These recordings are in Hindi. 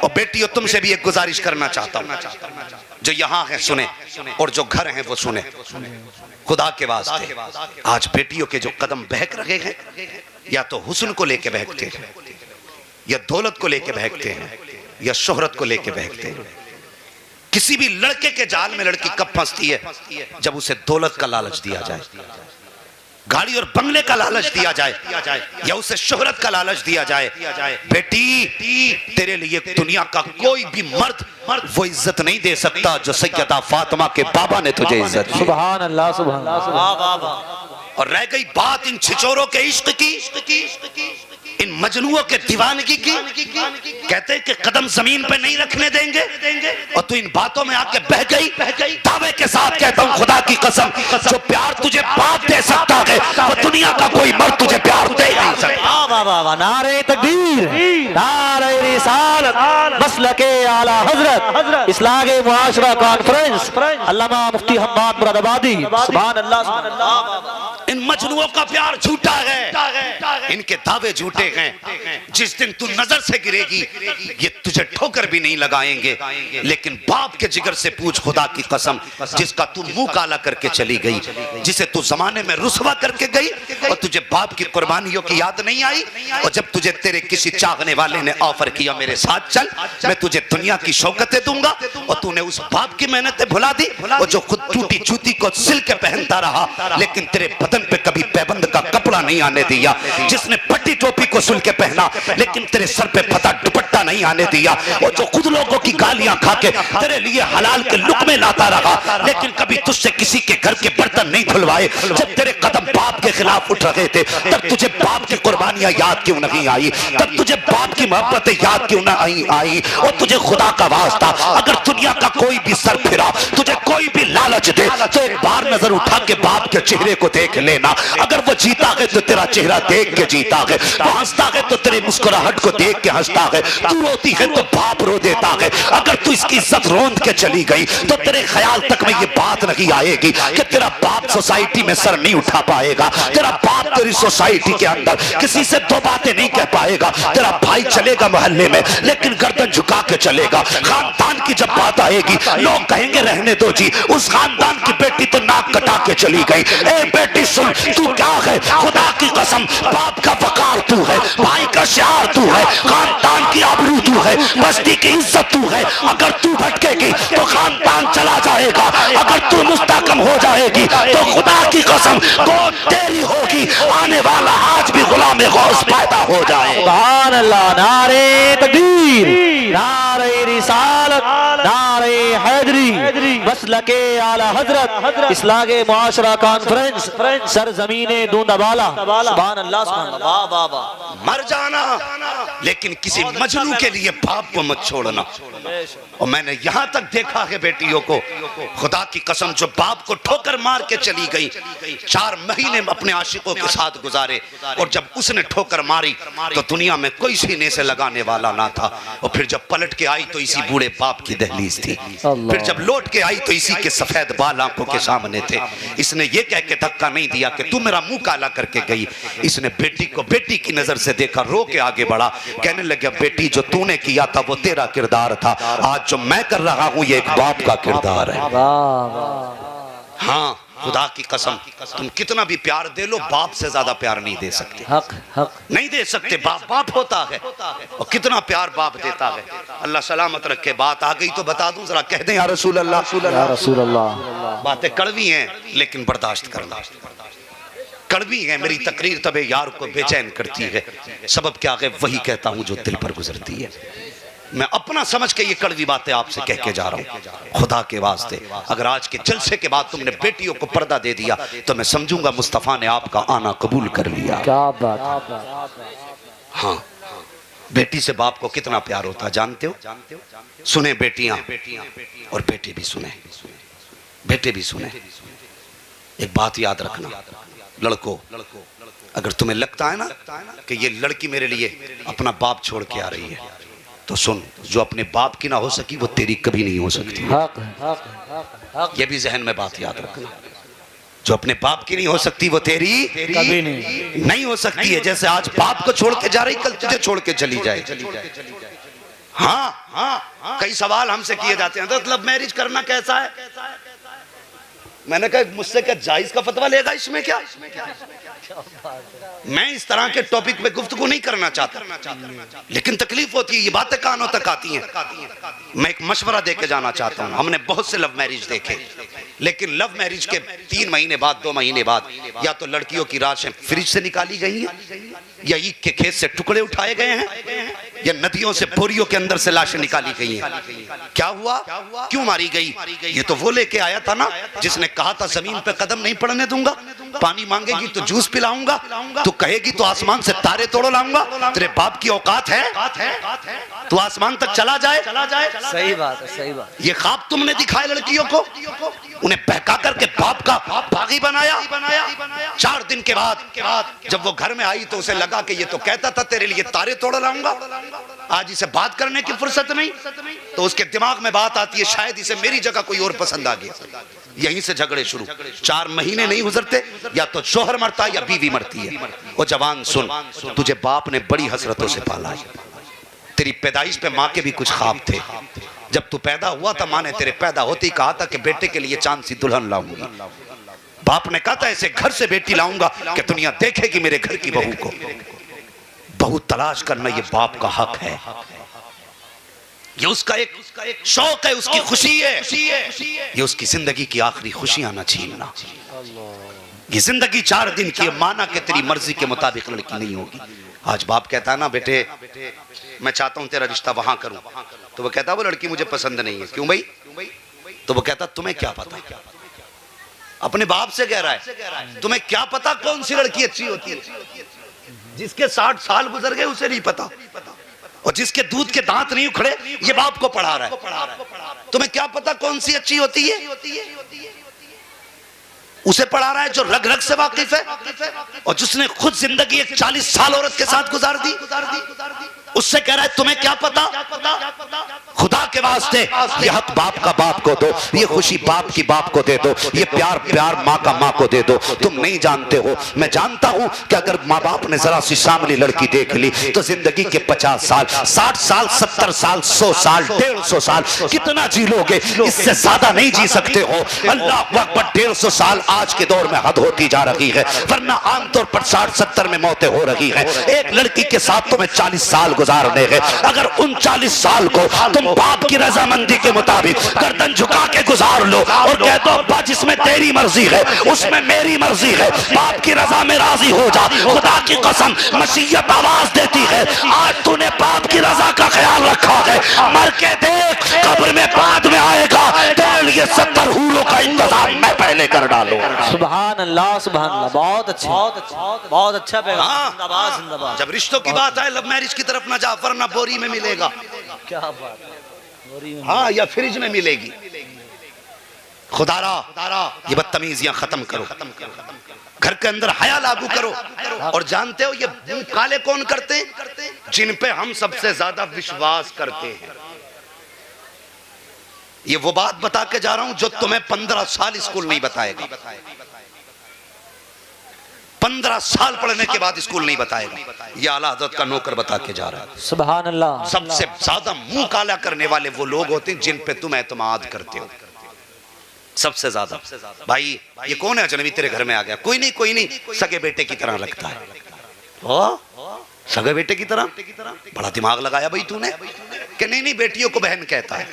और बेटियों तुमसे भी एक गुजारिश करना चाहता हूँ, जो यहाँ है सुने और जो घर हैं वो सुने। खुदा के वास्ते आज बेटियों के जो कदम बहक रहे हैं, या तो हुस्न को लेके बहकते हैं, या दौलत को लेके बहकते हैं, या शोहरत को लेके बहकते हैं। किसी भी लड़के के जाल में लड़की कब फंसती है? जब उसे दौलत का लालच दिया जाए, गाड़ी और बंगले का लालच दिया जाए, या उसे शोहरत का लालच दिया जाए। बेटी तेरे लिए दुनिया का कोई भी मर्द वो इज्जत नहीं दे सकता जो सैयदा फातिमा के बाबा ने तुझे इज्जत दी। सुभान अल्लाह, सुभान अल्लाह। और रह गई बात इन छिचोरों के इश्क की, इन मजनुओं के दीवानगी की, कहते कि कदम जमीन पे नहीं रखने देंगे, और तू इन बातों में आके बह गई। दावे के साथ कहता हूँ खुदा की कसम, जो प्यार तुझे बाप दे सकता है वो दुनिया का कोई मर्द तुझे प्यार दे नहीं सकता। नारे तकबीर, नारे रिसालत, मसलके आला हजरत, इस्लाहे मुआशरा कॉन्फ्रेंस, अल्लामा मुफ्ती हम्माद मुरादाबादी। सुभान अल्लाह, सुभान अल्लाह। इन मजनुओं का प्यार झूठा है, इनके दावे झूठे हैं। जिस दिन तू नजर से गिरेगी ये तुझे ठोकर भी नहीं लगाएंगे। लेकिन बाप के जिगर से पूछ खुदा की कसम, जिसका तू मुंह काला करके चली गई, जिसे तू जमाने में रुसवा करके गई, और तुझे बाप की कुर्बानियों की याद नहीं आई। और जब तुझे तेरे किसी चाहने वाले ने ऑफर किया मेरे साथ चल, मैं तुझे दुनिया की शौकतें दूंगा, और तूने उस बाप की मेहनतें भुला दी, और जो खुद टूटी जूती को सिल के पहनता रहा, लेकिन तेरे बदन पे कभी पैबंद का कपड़ा नहीं आने दिया, जिसने पट्टी टोपी को सुल के पहना लेकिन तेरे सर पे फटा दुपट्टा नहीं आने दिया, और जो खुद लोगों की गालियां खा के तेरे लिए हलाल के लुक़मे लाता रहा, लेकिन कभी तुझसे किसी के घर के बर्तन नहीं धुलवाए। जब तेरे कदम बाप के खिलाफ उठ रहे थे, तब तुझे बाप की कुर्बानियां याद क्यों नहीं आई? तब तुझे बाप की मोहब्बतें याद क्यों नहीं आई? और तुझे खुदा का वास्ता, अगर दुनिया का कोई भी सर फिरा, तुझे कोई भी लालच दे, तो एक बार नजर उठा के बाप के चेहरे को देख लेना। अगर वो जीता है तो तेरा चेहरा देख के जीता है, वो हंसता है तो तेरी मुस्कुराहट को देख के हंसता है, तू रोती है तो बाप रो देता है। अगर तू इसकी इज्जत रोंद के चली गई तो तेरे ख्याल तक में ये बात नहीं आएगी कि तेरा बाप सोसाइटी में सर नहीं उठा पाएगा, तेरा बाप तेरी सोसाइटी के अंदर किसी से दो बातें नहीं कह पाएगा। तेरा भाई चलेगा मोहल्ले में लेकिन गर्दन झुका के चलेगा। खानदान की जब बात आएगी लोग कहेंगे रहने दो जी, उस खानदान की बेटी तो नाक कटा के चली गई। ए बेटी सुन, तू क्या है? खुदा की कसम, बाप का वकार तू है, भाई का शियार तू है, खानदान की आबरू तू है, बस्ती की इज्जत तू है। अगर तू भटकेगी तो खानदान चला जाएगा, अगर तू मुस्तकम हो जाएगी तो खुदा की कसम बहुत देरी होगी, आने वाला आज भी गुलाम गौस पैदा हो जाए। सुभान अल्लाह। नारे तकबीर, नारे रिसालत, नारे हैदरी, मसलके आला हजरत, इस्लाहे मुआशरा कॉन्फ्रेंस, सरजमीने दूंदाबाला। सुभान अल्लाह, सुभान अल्लाह। मर जाना लेकिन किसी मजनू के लिए बाप को मत छोड़ना। और मैंने यहां तक देखा है बेटियों को, खुदा की कसम, जो बाप को ठोकर मार के चली गई, 4 महीने अपने आशिकों के साथ गुजारे, और जब उसने ठोकर मारी तो दुनिया में कोई सीने से लगाने वाला ना था। और फिर जब पलट के आई तो इसी बूढ़े बाप की दहलीज थी, फिर जब लौट के आई तो इसी के सफेद बाल आंखों के सामने थे। इसने ये कह के धक्का नहीं दिया कि तू मेरा मुंह काला करके गई, इसने बेटी को बेटी की नजर से देखा, रो के आगे बढ़ा, कहने लगा बेटी जो तूने किया था वो तेरा किरदार था, आज जो मैं कर रहा हूं ये एक बाप का किरदार है। हाँ, खुदा की कसम, तुम कितना भी प्यार दे लो, बाप से ज्यादा प्यार नहीं दे सकते। हक हक नहीं दे सकते। बाप बाप होता है, और कितना प्यार बाप देता है। अल्लाह सलामत रखे। बात आ गई तो बता दूं, जरा कह दें या रसूल अल्लाह। या रसूल अल्लाह। बातें कड़वी हैं लेकिन बर्दाश्त करना। कड़वी है मेरी तकरीर, तबे यार को बेचैन करती है। सबब क्या है? वही कहता हूं जो दिल पर गुजरती है। मैं अपना समझ के ये कड़वी बातें आपसे कह के जा रहा हूं। खुदा के वास्ते, अगर आज के जलसे के बाद तुमने बेटियों को पर्दा दे दिया तो मैं समझूंगा मुस्तफा ने आपका आना कबूल कर लिया। क्या बात। हाँ, बेटी से बाप को कितना प्यार होता है जानते हो? सुने बेटियां और बेटे भी सुने, बेटे भी सुने। एक बात याद रखना, लड़कों, अगर तुम्हें लगता है ना कि ये लड़की मेरे लिए अपना बाप छोड़ के आ रही है, तो सुन, जो अपने बाप की ना हो सकी वो तेरी कभी नहीं हो सकती। ये भी जहन में बात याद रखना, जो अपने बाप की नहीं हो सकती वो तेरी कभी नहीं हो सकती है। जैसे आज बाप को छोड़ के जा रही, कल तुझे छोड़ के चली जाए। हाँ हाँ, कई सवाल हमसे किए जाते हैं, तो लव मैरिज करना कैसा है? मैंने कहा मुझसे क्या जायज का फतवा लेगा इसमें क्या? मैं इस तरह के टॉपिक पे गुफ्तगू नहीं करना चाहता, लेकिन तकलीफ होती है, ये बातें कानों तक आती हैं। मैं एक मशवरा दे के जाना चाहता हूँ। हमने बहुत से लव मैरिज देखे, लेकिन लव मैरिज के 3 महीने बाद 2 महीने बाद या तो लड़कियों की लाशें फ्रिज से निकाली गई हैं, या ईख के खेत से टुकड़े उठाए गए हैं, या नदियों से बोरियों के अंदर से लाशें निकाली गई हैं। क्या हुआ? क्यों मारी गई? ये तो वो लेके आया था ना जिसने कहा था जमीन पे कदम नहीं पड़ने दूंगा, पानी मांगेगी तो जूस पिलाऊंगा, तो कहेगी तो आसमान से तारे तोड़ लाऊंगा। तेरे बाप की औकात है तो आसमान तक चला जाए? सही बात है, सही बात। ये ख्वाब तुमने दिखाए लड़कियों को, उन्हें बहका करके बाप का बागी बनाया। 4 दिन के बाद जब वो घर में आई तो उसे लगा कि ये तो कहता था तेरे लिए तारे तोड़ लाऊंगा, आज इसे बात करने की फुर्सत नहीं। तो उसके दिमाग में बात आती है शायद इसे मेरी जगह कोई और पसंद आ गया। यहीं से झगड़े शुरू। 4 महीने नहीं गुजरते या तो शोहर मरता है या बीवी मरती है। वो जवान सुन, तुझे बाप ने बड़ी हसरतों से पाला है। तेरी पैदाइश पे माँ के भी कुछ ख्वाब थे। जब तू पैदा हुआ था माँ ने तेरे पैदा होते ही कहा था कि बेटे के लिए चांद सी दुल्हन लाऊंगी। बाप ने कहा था ऐसे घर से बेटी लाऊंगा कि दुनिया देखेगी मेरे घर की बहू को। बहू तलाश करना ये बाप का हक है, ये उसका एक शौक है, उसकी खुशी है। ये उसकी जिंदगी की आखिरी खुशियां न छीनना। ये जिंदगी 4 दिन की, माना कि तेरी मर्जी के मुताबिक लड़की नहीं होगी। आज बाप कहता है ना बेटे मैं चाहता हूं तेरा रिश्ता वहां करूं, तो वो कहता वो लड़की मुझे पसंद नहीं है। क्यों भाई? तो वो कहता तुम्हें क्या पता? अपने बाप से कह रहा है तुम्हें क्या पता कौन सी लड़की अच्छी होती है? जिसके 60 साल गुजर गए उसे नहीं पता, और जिसके दूध के दांत नहीं उखड़े ये बाप को पढ़ा रहा है। तुम्हें क्या पता कौन सी अच्छी होती है? उसे पढ़ा रहा है जो रग रग से वाकिफ है, और जिसने खुद जिंदगी एक 40 साल औरत के साथ गुजार दी, उससे कह रहा है तुम्हें क्या पता? खुदा के वास्ते ये हक बाप का बाप को दो, ये खुशी बाप की बाप को दे दो, ये प्यार प्यार माँ का माँ को दे दो। तुम नहीं जानते हो, मैं जानता हूं कि अगर माँ बाप ने जरा सी सामली लड़की देख ली तो जिंदगी के 50 साल 60 साल 70 साल 100 साल 150 साल कितना जी लोगे? इससे ज्यादा नहीं जी सकते हो। अल्लाह अकबर, 150 साल आज के दौर में हद होती जा रही है, वरना आमतौर पर 60-70 में मौतें हो रही है। एक लड़की के साथ तुम्हें 40 साल गुजारने हैं। अगर उन 40 साल को तुम बाप की रजामंदी के मुताबिक गर्दन झुका के गुजार लो और कह दो अब्बा जिसमें तेरी मर्जी है उसमें मेरी मर्जी है, बाप की रजा में राजी हो जा। खुदा की कसम मसीयत आवाज देती है आज तूने बाप की रजा का ख्याल रखा है, मर के देख कब्र में बाद में आएगा तेरे लिए 70 हूरों का इंतजाम मैं पहले कर डालूं। सुभान अल्लाह, सुभान अल्लाह। बहुत अच्छा, बहुत अच्छा पैगाम। जिंदाबाद, जिंदाबाद। जब रिश्तों की बात आए लव मैरिज की तरफ ना जा, वरना बोरी में मिलेगा। क्या बात है, बोरी में हाँ, या फ्रिज में मिलेगी। खुदारा ये बदतमीजियां खत्म करो, घर के अंदर हया लागू करो। और जानते हो ये मुंह काले कौन करते हैं? जिन पे हम सबसे ज्यादा विश्वास करते हैं। ये वो बात बता के जा रहा हूं जो तुम्हें 15 साल स्कूल नहीं बताएगा, 15 साल पढ़ने के बाद स्कूल नहीं बताएगा। ये आला हज़रत का नौकर बता के जा रहा है। सुभान अल्लाह। सबसे ज्यादा मुंह काला करने वाले वो लोग होते हैं जिन पे तुम एतमाद करते हो। सबसे ज्यादा। भाई ये कौन है अजनबी तेरे घर में आ गया? कोई नहीं, सगे बेटे की तरह लगता है। सगे बेटे की तरह? बड़ा दिमाग लगाया भाई तूने कि नहीं बेटियों को बहन कहता है,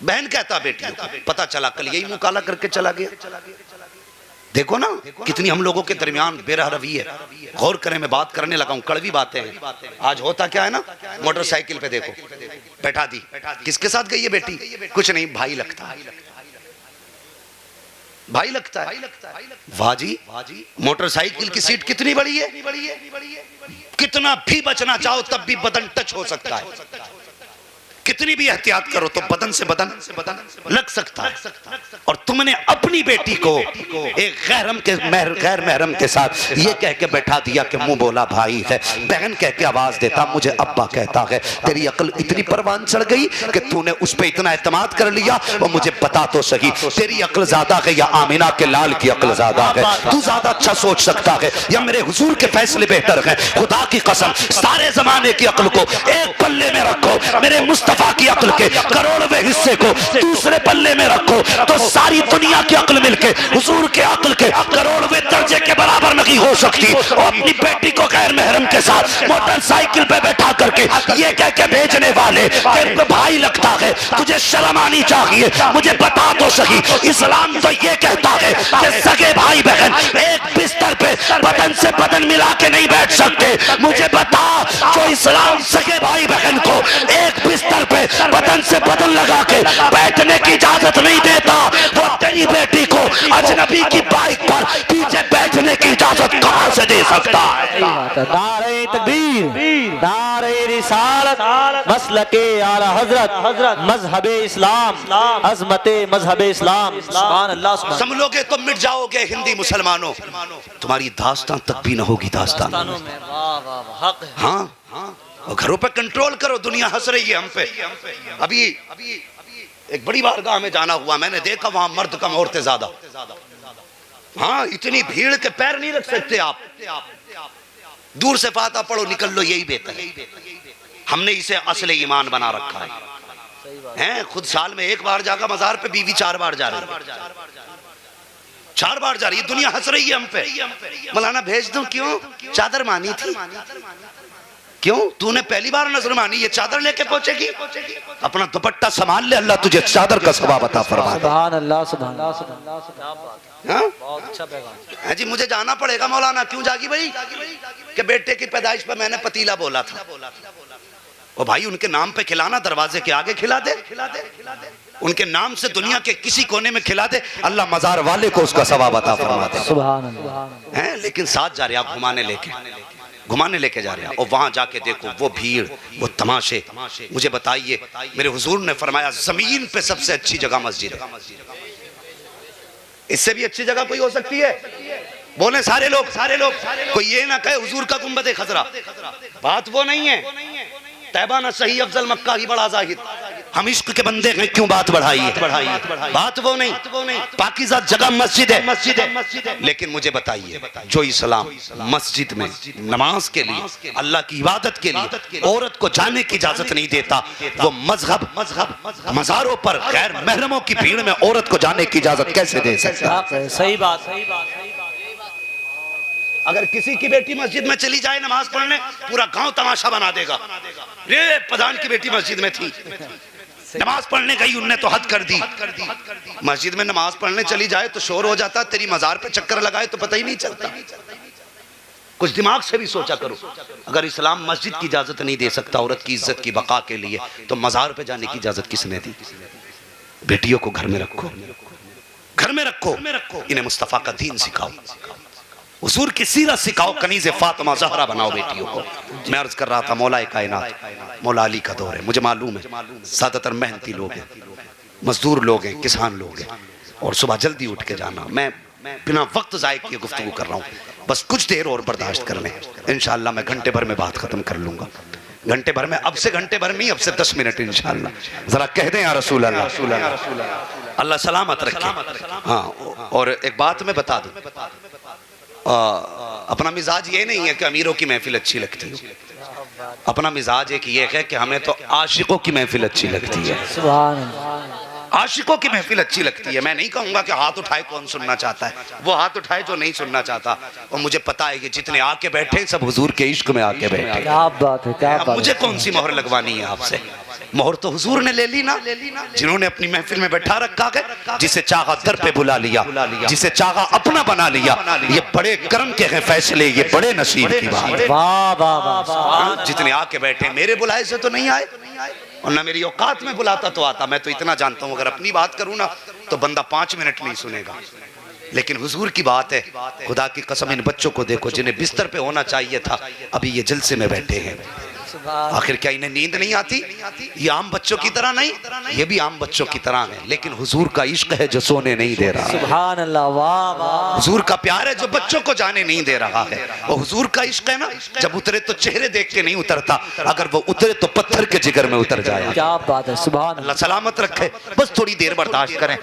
बहन कहता बेटियों को। पता चला कल यही मुंह काला करके चला गया। देखो ना कितनी हम लोगों के दरमियान बेरह रवि है। गौर करें, मैं बात करने लगा हूं, कड़वी बातें हैं। आज होता क्या है ना, मोटरसाइकिल पे देखो बैठा दी, किसके साथ गई है बेटी? कुछ नहीं, भाई लगता है, भाई लगता है। वाह जी, मोटरसाइकिल की सीट कितनी बड़ी है, कितना भी बचना चाहो तब भी बदन टच हो सकता है। कितनी भी एहतियात करो तो बदन से बदन लग सकता है। और तुमने अपनी बेटी को एक गैर महरम के साथ ये कह के बैठा दिया कि मुंह बोला भाई है, बहन कह के आवाज देता मुझे अब्बा कहता है। तेरी अक्ल इतनी परवान चढ़ गई कि तूने उस पर इतना एतमाद कर लिया। और मुझे बता तो सही, तेरी अक्ल ज्यादा है या आमिना के लाल की अक्ल ज्यादा है? तू ज्यादा अच्छा सोच सकता है या मेरे हुजूर के फैसले बेहतर हैं? खुदा की कसम, सारे जमाने की अक्ल को एक पल्ले में रखो, मेरे मुस्तफा की अक्ल के करोड़वें हिस्से को दूसरे पल्ले में रखो, तो सारी दुनिया की अक्ल मिलके हुजूर के अक्ल के करोड़वें दर्जे के बराबर नहीं हो सकती। और अपनी बेटी को गैर महरम के साथ मोटरसाइकिल पे बैठा करके ये कह के भेजने वाले तेरे भाई लगता है, तुझे शर्म आनी चाहिए। मुझे बता तो सही, इस्लाम तो ये कहता है कि सगे भाई बहन एक बिस्तर पे बदन से बदन मिला के नहीं बैठ सकते। मुझे बता, जो इस्लाम सगे भाई बहन को एक बिस्तर पे बदन से बदन लगा के बैठने की इजाजत नहीं देता, वो तेरी बेटी को अजनबी की बाइक पर पीछे बैठने की इजाजत कहां से दे सकता है? नारे तकबीर, नारे रिसालत, मसलके आला हजरत, मजहबे इस्लाम, अजमते मजहबे इस्लाम। सुभान अल्लाह। समझोगे तो मिट जाओगे हिंदी मुसलमानों, तुम्हारी दास्तान तक भी न होगी दास्तान। हाँ, और घरों पे कंट्रोल करो, दुनिया हंस रही है हम पे। अभी एक बड़ी बारगाह में जाना हुआ, मैंने देखा वहां मर्द कम औरतें ज्यादा। हाँ, इतनी भीड़ के पैर नहीं रख सकते आप। दूर से फाता पढ़ो निकल लो, यही बेहतर है। हमने इसे असले ईमान बना रखा है। खुद साल में एक बार जाकर मजार पे, बीवी 4 बार जा रही, 4 बार जा रही है। दुनिया हंस रही है हम पे। मौलाना भेज दूं? क्यों? चादर मानी थी। क्यों? तूने पहली बार नजर मानी, ये चादर लेके पहुंचेगी? अपना दुपट्टा संभाल ले, अल्लाह तुझे चादर का सवाब अता फरमाए। सुभान अल्लाह, सुभान अल्लाह। बहुत अच्छा पैगाम है जी। मुझे जाना पड़ेगा मौलाना। क्यों जागी भाई? कि बेटे की पैदाइश पर मैंने पतीला बोला था। ओ भाई, उनके नाम पे खिलाना, दरवाजे के आगे खिला दे, उनके नाम से दुनिया के किसी कोने में खिला दे, अल्लाह मजार वाले को उसका सवाब अता फरमाते। सुभान अल्लाह। हैं, लेकिन साथ जा रहे आप घुमाने लेके जा रहे हैं, और वहां जाके देखो वो भीड़, वो तमाशे। मुझे बताइए, मेरे हुजूर ने फरमाया जमीन पे सबसे अच्छी जगह मस्जिद है। इससे भी अच्छी जगह कोई हो सकती है? बोले सारे लोग। कोई ये ना कहे हुजूर का गुंबद खजरा। बात वो नहीं है। तैबा ना सही अफजल मक्का ही बड़ा जाहिद। हम इश्क के बंदे हैं, क्यों बात बढ़ाई? बात वो नहीं। पाकीज़ा जगह मस्जिद है। लेकिन मुझे बताइए, जो इस्लाम मस्जिद में नमाज के लिए, अल्लाह की इबादत के लिए औरत को जाने की इजाजत नहीं देता, वो मजहब मज़ारों पर गैर महरमों की भीड़ में औरत को जाने की इजाजत कैसे दे सकता है? सही बात। अगर किसी की बेटी मस्जिद में चली जाए नमाज पढ़ने, पूरा गांव तमाशा बना देगा। रे प्रधान की बेटी मस्जिद में थी, नमाज पढ़ने गई, उनने तो हद कर दी। मस्जिद में नमाज पढ़ने चली जाए तो शोर हो जाता, तेरी मजार पे चक्कर लगाए तो पता ही नहीं चलता। कुछ दिमाग से भी सोचा करो। अगर इस्लाम मस्जिद की इजाजत नहीं दे सकता औरत की इज्जत की बका के लिए, तो मजार पे जाने की इजाजत किसने दी? बेटियों को घर में रखो, इन्हें मुस्तफा का दीन सिखाओ, हुजूर की सीरत सिखाओ, कनीज़े फातिमा ज़हरा बनाओ बेटियों को। मैं अर्ज कर रहा था, मौलाए कायनात मौला अली का दौर है। मुझे मालूम है ज़्यादातर मेहनती लोग हैं, मजदूर लोग हैं, किसान लोग हैं, और सुबह जल्दी उठ के जाना। मैं बिना वक्त ज़ाय किए गुफ्तगू कर रहा हूँ, बस कुछ देर और बर्दाश्त कर लें। इंशाअल्लाह मैं घंटे भर में बात खत्म कर लूँगा। घंटे भर में, अब से घंटे भर नहीं, अब से 10 मिनट इंशाअल्लाह। ज़रा कह दें या रसूल अल्लाह, अल्लाह सलामत रखे। हाँ, और एक बात मैं बता दूँ, अपना मिजाज ये नहीं है कि अमीरों की महफिल अच्छी लगती है। अपना मिजाज एक ये है कि हमें तो आशिकों की महफिल अच्छी लगती है। आशिकों की महफिल अच्छी लगती है। मैं नहीं कहूंगा कि हाथ उठाए कौन सुनना चाहता है, वो हाथ उठाए जो नहीं सुनना चाहता। और मुझे पता है कि जितने आके बैठे सब हुजूर के इश्क में आके बैठे। क्या बात है, क्या बात। मुझे कौन सी मोहर लगवानी है आपसे? मोहर तो हुजूर ने ले ली ना, जिन्होंने अपनी महफिल में बैठा रखा है। जिसे चाहा दर पे बुला लिया, जिसे चाहा अपना बना लिया। ये बड़े कर्म के हैं फैसले, ये बड़े नसीब की बात। वाह वाह वाह। जितने आके बैठे, मेरे बुलाए से तो नहीं आए, और ना मेरी औकात में बुलाता तो आता। मैं तो इतना जानता हूँ, अगर अपनी बात करूँ ना तो बंदा 5 मिनट नहीं सुनेगा। लेकिन हुजूर की बात है, खुदा की कसम इन बच्चों को देखो जिन्हें बिस्तर पे होना चाहिए था, अभी ये जलसे में बैठे हैं। आखिर क्या इन्हें नींद नहीं आती? ये आम बच्चों की तरह नहीं, ये भी आम बच्चों की तरह है, लेकिन हुजूर का इश्क है जो सोने नहीं दे रहा। सुभान अल्लाह, वाह वाह। हुजूर का प्यार है जो बच्चों को जाने नहीं दे रहा है। और हुजूर का इश्क है ना, जब उतरे तो चेहरे देख के नहीं उतरता, अगर वो उतरे तो पत्थर के जिगर में उतर जाए। क्या बात है, सुभान अल्लाह। अल्लाह सलामत रखे, बस थोड़ी देर बर्दाश्त करें।